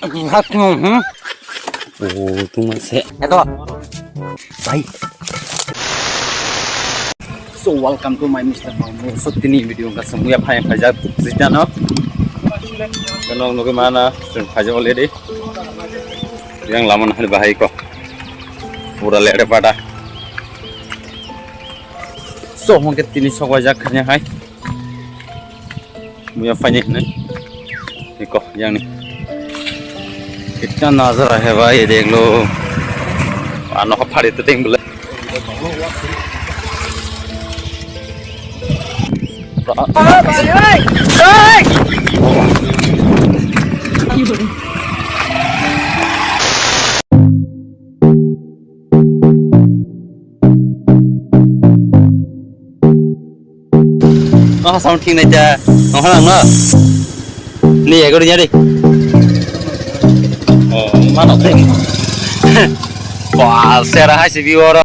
Hắt không? Ồ, tung mà sẽ. Eto. Bye. So welcome to my Mr. Farmo. So tini video ka semuanya pajak cerita no. Kenong no mana? Pajak already. Yang lama nak bahaya ko. Pura lere pada. So mungkin tini sok wajak kerja hai. Muya fanya ni. Iko yang ni. कितना नजारा है भाई ये देख लो अनोखा फाड़ी तो देख बोले साउंड ठीक नहीं जा नोहरांग ना नी ये करो यारी mana ting wah serah hai si viewer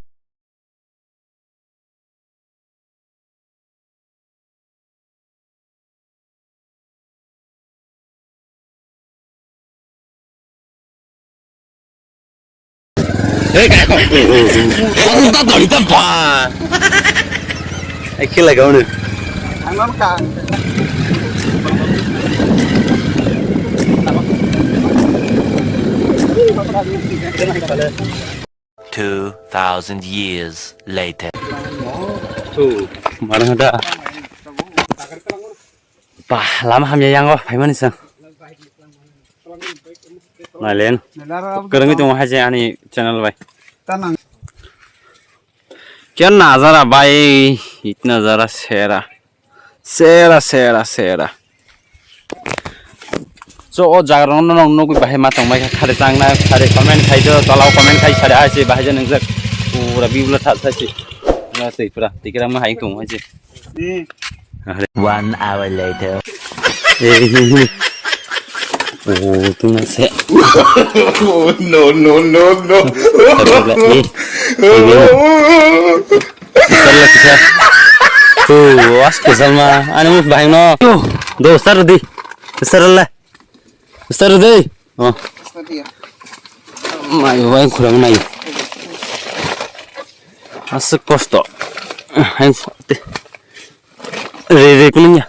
aku tak tahu itu apa aku lagi mana anam kan 2,000 years later. Tuh, mana ada? Bah, lama hamnya yang wah, bagaimana sih? Nalen, kerana itu mahasiswa ani channel bay. क्या नजारा भाई इतना जरा सेरा सेरा सेरा सेरा so o jaga no no कोई बाहे Matang my खारे चांगना खारे comment खाइदो तलाव कमेन्ट खाइ सारे आसे बाहे जन नोंजों पुरा बिबला थासासि ना तैफोरा तिकेरा मा हाइ दं आजे 1 hour later. ओ तुम से no no no no tuh was kesal mah anu mah bahe no dostar di dostar lah Besar deh. Oh. Mayu yang kurang naik. Asik posto. Yang re kuningnya.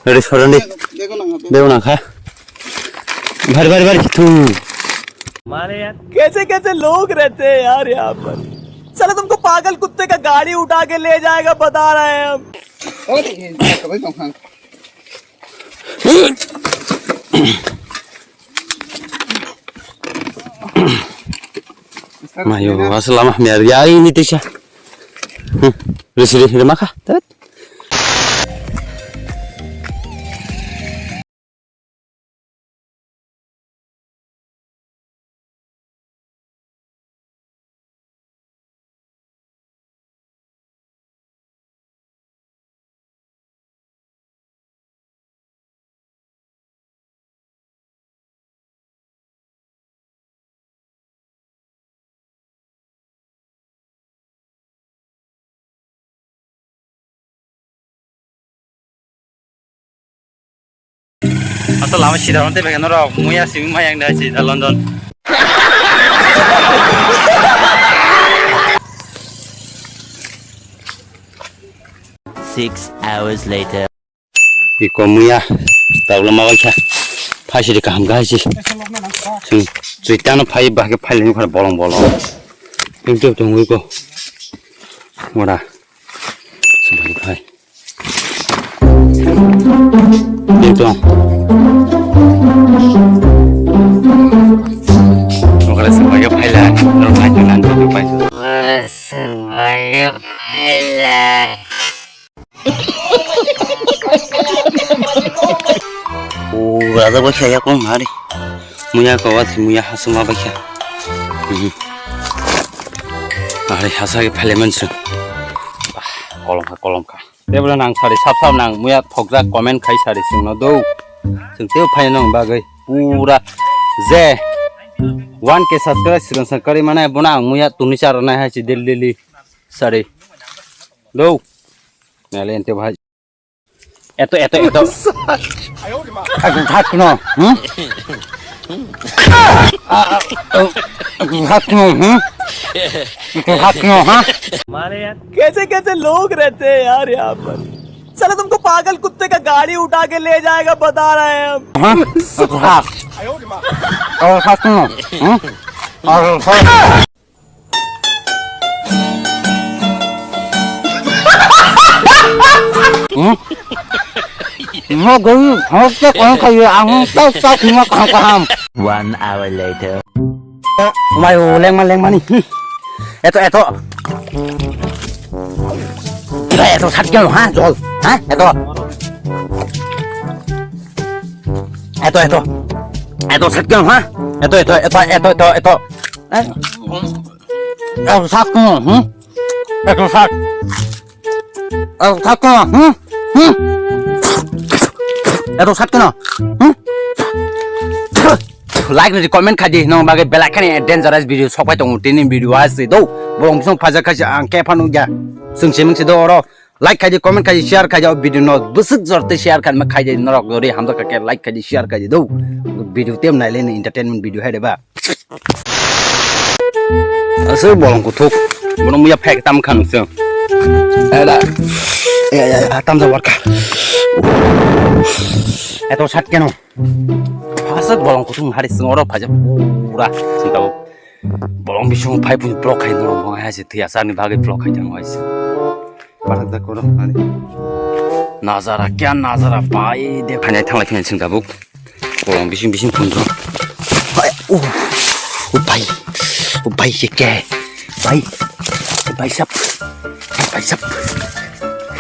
Re soran deh. Deh nak ha. Bari tuh. हमारे यार कैसे कैसे लोग रहते हैं यार यहाँ पर चलो तुमको पागल कुत्ते का गाड़ी उठा के ले जाएगा बता रहे हैं हम Mayo, selama biar ini tisha. Resiri rumah kah? Tet. Atau lama sih dah, nanti bagian orang muya sih yang dah sih di London. 6 hours later. Iko muya, tahu lama lagi ya. Pasti dikaham gak sih? Cerita no pai bahagia pai ini kalau bolong-bolong. Itu tunggu iko. Murah. Sebagai pai. Itu. Kalau sebagai pai lah, kalau pai jangan dulu pai. Sebagai pai lah. Berada bosya ya kong hari. Muya kawat muya hasuma bosya. Hari hasagi parlimen su. Kolom ka. Dia bilang nang sari sap nang muya thokja comment khai sari sing no do. Sing teu phai nang bagai pura je 1k subscribe sing sakari mana buna muya tuni char na hai chi delli sari. Do. Nale ente bhai. Eto. Aku tak no. हाथ क्यों हाथ क्यों हाँ हमारे यार कैसे कैसे लोग रहते हैं यार यहाँ पर। चलो तुमको पागल कुत्ते का गाड़ी उठा के ले जाएगा बता रहे हैं हम। हाँ हाथ और हाथ क्यों और nó cứ không có con cái gì ăn tao tao thì nó không có ham 1 hour later. mày lên mà đi eto sát kêu hả rồi hả eto sát kêu hả eto sát kêu hả eto sát kêu hả eto sát kêu like ni comment khaji no bagai belakani dangerous video sokai tong tini video ase do bolong song phaja khaji ang ke phanu ja sungse mungse do ro like khaji comment khaji share khaji video no busuk jorte share khan ma khaji norok gori hamda ka ke like khaji share khaji do video tem nai len entertainment video hai de ba asu bolong ko thok bono muya phek tam khan se ala ya tam sa warka eto sat keno Pasal bolong kusung hari sengoro paja pura sentau bolong bisung pai pun blok kai noro bang aja tu ya sani bagai blok kai jangan aja pasal tak koro ani nazara kya nazara pai de panjai thang lagi nih sentau bolong bisung pun tu pai sih ke pai sap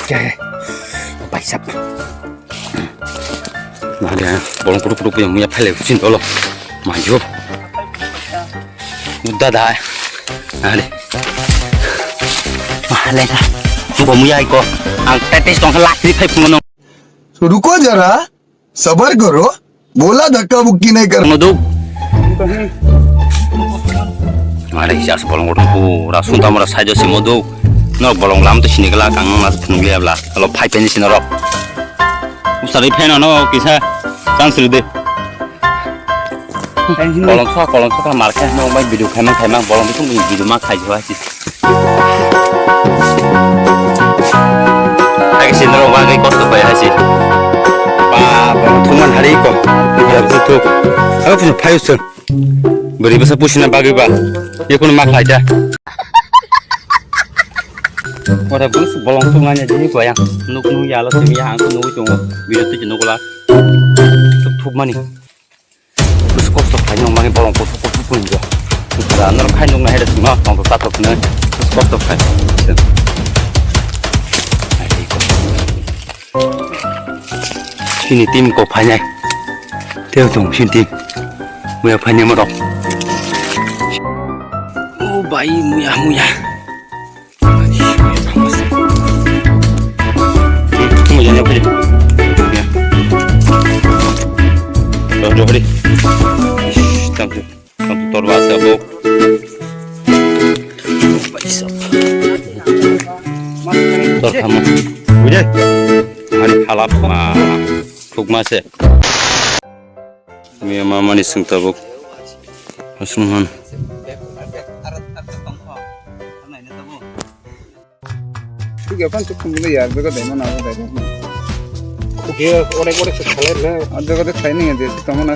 ke pai sap Nah dia bolong kudu yang punya pele kucing tolo maju udah dah nah deh malah dah tu punya iko ang tetes tong lak di pay puno तो रुको जरा सबर करो बोला धक्का बुक्की नहीं कर modu malah siap bolong kudu pura sunta mura saja si modu no bolong lam tu sini kelak kang mas penunggu lah kalau pay pensi sini rok usari pen ano kisah cancel deh kolong soal market mau main video kemang bolong itu punya video mak kai juga sih kayak sini orang lagi kos tuh bayar sih bolong tuman hari kok ya betul aku punya payusan beri besar pusinan bagi ba ya kun mak aja Orang bus bolong tungannya jadi goyang, nuk ya lo sih ya angkat nuk cuma video tu jenuh lah, tutup mani, bus kos tu kain orang bolong kos pun juga, ada anak kain nuk ada semua, orang tu tato kena bus kos tu kain, sini tim kau panjang, theo dong sini tim, muya panjang merok, oh bayi muya. Jangan apa je, ya. Jauh hari, tentu terbaca bu. Terkamu, udah. Hari halap mah, kuk masih. Mia mama ni sengta bu, asuman. ठीक है अपन तो मुझे यार जगह देना ना दे दे okay और एक से खले ले और जगह तो खाई नहीं है दे तो हम ना